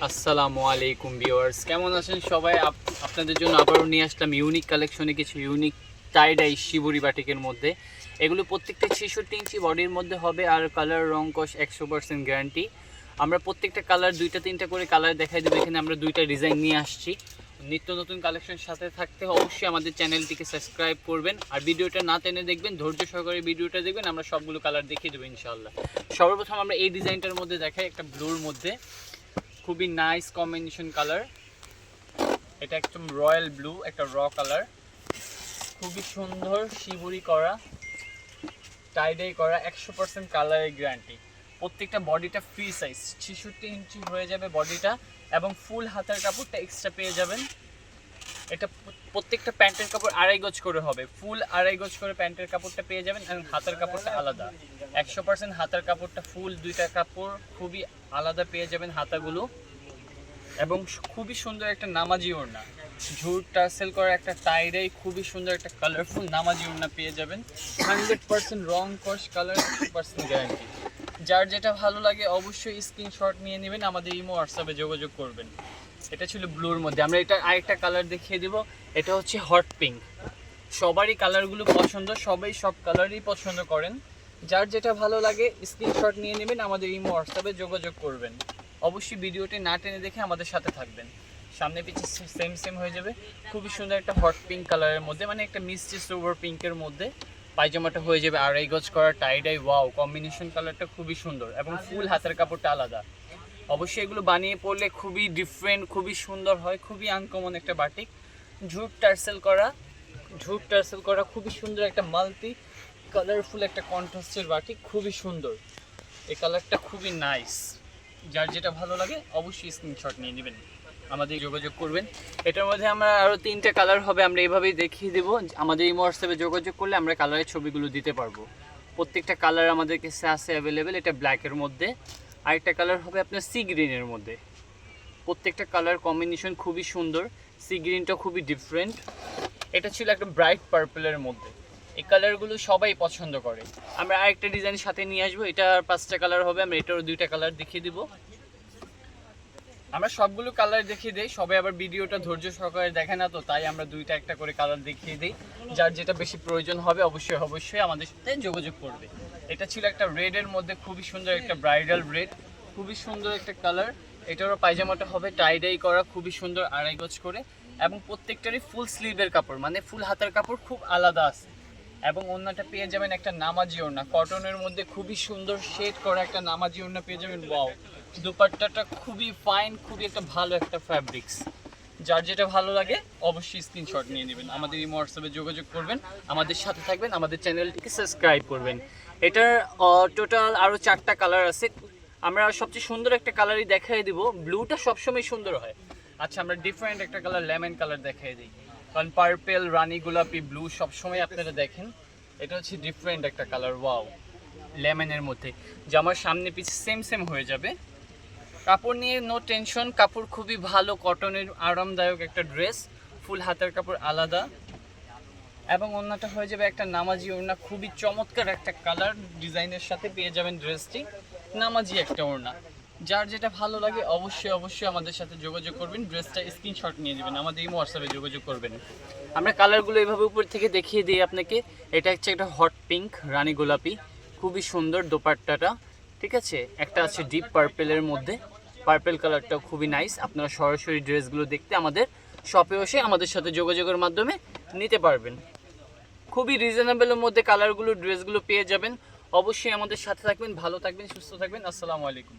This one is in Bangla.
আসসালামু আলাইকুম ভিউয়ার্স, কেমন আছেন সবাই? আপনাদের জন্য আবারও নিয়ে আসলাম ইউনিক কালেকশনে কিছু ইউনিক টাই ডাই শিবুরি বাটিকের মধ্যে। এগুলো প্রত্যেকটা 66 ইঞ্চি বডির মধ্যে হবে আর কালার রং কস 100% গ্যারান্টি। আমরা প্রত্যেকটা কালার দুইটা তিনটা করে কালার দেখাই দেবো। এখানে আমরা দুইটা ডিজাইন নিয়ে আসছি। নিত্য নতুন কালেকশন সাথে থাকতে অবশ্যই আমাদের চ্যানেলটিকে সাবস্ক্রাইব করবেন আর ভিডিওটা না টেনে দেখবেন, ধৈর্য সহকারে ভিডিওটা দেখবেন। আমরা সবগুলো কালার দেখিয়ে দেবো ইনশাআল্লাহ। সর্বপ্রথম আমরা এই ডিজাইনটার মধ্যে দেখাই, একটা ব্লুর মধ্যে খুবই নাইস কম্বিনেশন কালার। এটা একদম রয়্যাল ব্লু, একটা র কালার, খুবই সুন্দর শিবুরি করা, টাইডাই করা, 100% কালারের গ্যারান্টি। প্রত্যেকটা বডিটা ফ্রি সাইজ, 66 ইঞ্চি হয়ে যাবে বডিটা এবং ফুল হাতের কাপড়টা এক্সট্রা পেয়ে যাবেন। এটা প্রত্যেকটা প্যান্টের কাপড় 2.5 গজ করে হবে, ফুল 2.5 গজ করে প্যান্টের কাপড়টা পেয়ে যাবেন এবং হাতের কাপড়টা আলাদা। 100% হাতের কাপড়টা ফুল, দুইটা কাপড় খুবই আলাদা পেয়ে যাবেন হাতাগুলো। এবং খুবই সুন্দর একটা নামাজি ওড়না, ঝুট টার্সেল করা একটা টাইডাই, খুবই সুন্দর একটা কালারফুল নামাজি ওড়না পেয়ে যাবেন। 100% রং কস কালার, 100% গ্যারান্টি। যার যেটা ভালো লাগে অবশ্যই স্ক্রিনশট নিয়ে নেবেন, আমাদের ইমো হোয়াটসঅ্যাপে যোগাযোগ করবেন। এটা ছিল ব্লুর মধ্যে। আমরা এটা আরেকটা কালার দেখিয়ে দিব, এটা হচ্ছে হট পিঙ্ক। সবারই কালারগুলো পছন্দ, সবাই সব কালারই পছন্দ করেন। যার যেটা ভালো লাগে স্ক্রিনশট নিয়ে নেবেন, আমাদের ইমো হোয়াটসঅ্যাপে যোগাযোগ করবেন। অবশ্যই ভিডিওটি না টেনে দেখে আমাদের সাথে থাকবেন। সামনে পিছিয়ে সেম হয়ে যাবে। খুবই সুন্দর একটা হট পিঙ্ক কালারের মধ্যে, মানে একটা মিষ্টি সোভার পিঙ্কের মধ্যে পায়জামাটা হয়ে যাবে 2.5 গজ করা টাইডাই। ওয়াও, কম্বিনেশন কালারটা খুবই সুন্দর এবং ফুল হাতের কাপড়টা আলাদা। অবশ্যই এগুলো বানিয়ে পরলে খুবই ডিফারেন্ট, খুবই সুন্দর হয়, খুবই আনকমন একটা বাটিক। ঝুট টার্সেল করা খুবই সুন্দর একটা মাল্টি কালারফুল একটা কন্ট্রাস্টের বাটিক, খুবই সুন্দর। এই কালারটা খুবই নাইস। যার যেটা ভালো লাগে অবশ্যই স্ক্রিনশট নিয়ে নেবেন, আমাদের যোগাযোগ করবেন। এটার মধ্যে আমরা আরও 3টে কালার হবে, আমরা এইভাবেই দেখিয়ে দেবো। আমাদের এই হোয়াটসঅ্যাপে যোগাযোগ করলে আমরা কালারের ছবিগুলো দিতে পারবো। প্রত্যেকটা কালার আমাদের কাছে আছে অ্যাভেলেবেল। এটা ব্ল্যাকের মধ্যে, আরেকটা কালার হবে আপনার সি গ্রিনের মধ্যে। প্রত্যেকটা কালার কম্বিনেশন খুবই সুন্দর, সি গ্রিনটা খুবই ডিফারেন্ট। এটা ছিল একটা ব্রাইট পার্পলের মধ্যে। এই কালারগুলো সবাই পছন্দ করে। আমরা আরেকটা ডিজাইনের সাথে নিয়ে আসবো, এটা 5টা কালার হবে, আমরা এটারও 2টা কালার দেখিয়ে দিব। আমরা সবগুলো কালার দেখিয়ে দিই, সবাই আবার ভিডিওটা ধৈর্য সহকারে দেখে না, তো তাই আমরা 2টা একটা করে কালার দেখিয়ে দিই। যার যেটা বেশি প্রয়োজন হবে অবশ্যই আমাদের সাথে যোগাযোগ করবে। এটা ছিল একটা রেডের মধ্যে, খুবই সুন্দর একটা ব্রাইডাল রেড, খুবই সুন্দর একটা কালার। এটারও পায়জামাটা হবে টাইডাই করা, খুবই সুন্দর 2.5 গজ করে এবং প্রত্যেকটারই ফুল স্লিভের কাপড়, মানে ফুল হাতের কাপড় খুব আলাদা আছে। এবং ওড়নাটা পেয়ে যাবেন একটা নামাজি ওড়না, কটনের মধ্যে খুবই সুন্দর শেড করা একটা নামাজি ওড়না পেয়ে যাবেন। ওয়াও, দুপাট্টাটা খুবই ফাইন, খুবই একটা ভালো একটা ফ্যাব্রিক্স। যার যেটা ভালো লাগে অবশ্যই স্ক্রিনশট নিয়ে নেবেন, আমাদের এই হোয়াটসঅ্যাপে যোগাযোগ করবেন, আমাদের সাথে থাকবেন, আমাদের চ্যানেলটিকে সাবস্ক্রাইব করবেন। এটার টোটাল আরও 4টা কালার আছে। আমরা সবচেয়ে সুন্দর একটা কালারই দেখাই দিব, ব্লুটা সবসময় সুন্দর হয়। আচ্ছা, আমরা ডিফারেন্ট একটা কালার লেমন কালার দেখাই দিই, কারণ পার্পেল, রানী গোলাপি, ব্লু সবসময় আপনারা দেখেন। এটা হচ্ছে ডিফারেন্ট একটা কালার। ওয়াও, লেমনের মধ্যে। জামার সামনে পিছে সেম হয়ে যাবে। কাপড় নিয়ে নো টেনশন, কাপড় খুবই ভালো, কটনের আরামদায়ক একটা ড্রেস, ফুল হাতের কাপড় আলাদা এবং ওড়নাটা হয়ে যাবে একটা নামাজি ওড়না, খুবই চমৎকার একটা কালার ডিজাইনের সাথে পেয়ে যাবেন ড্রেসটি, নামাজি একটা ওড়না। যার যেটা ভালো লাগে অবশ্যই আমাদের সাথে যোগাযোগ করবেন, ড্রেসটা স্ক্রিনশট নিয়ে নেবেন, আমাদের এই হোয়াটসঅ্যাপে যোগাযোগ করবেন। আমরা কালারগুলো এইভাবে উপর থেকে দেখিয়ে দিই আপনাকে। এটা হচ্ছে একটা হট পিঙ্ক রানী গোলাপি, খুবই সুন্দর দোপাট্টাটা, ঠিক আছে। একটা আছে ডিপ পার্পেলের মধ্যে, পার্পেল কালারটাও খুবই নাইস। আপনারা সরাসরি ড্রেসগুলো দেখতে আমাদের শপে এসে আমাদের সাথে যোগাযোগের মাধ্যমে নিতে পারবেন। খুবই রিজনেবলের মধ্যে কালারগুলো, ড্রেসগুলো পেয়ে যাবেন। অবশ্যই আমাদের সাথে থাকবেন, ভালো থাকবেন, সুস্থ থাকবেন। আসসালামু আলাইকুম।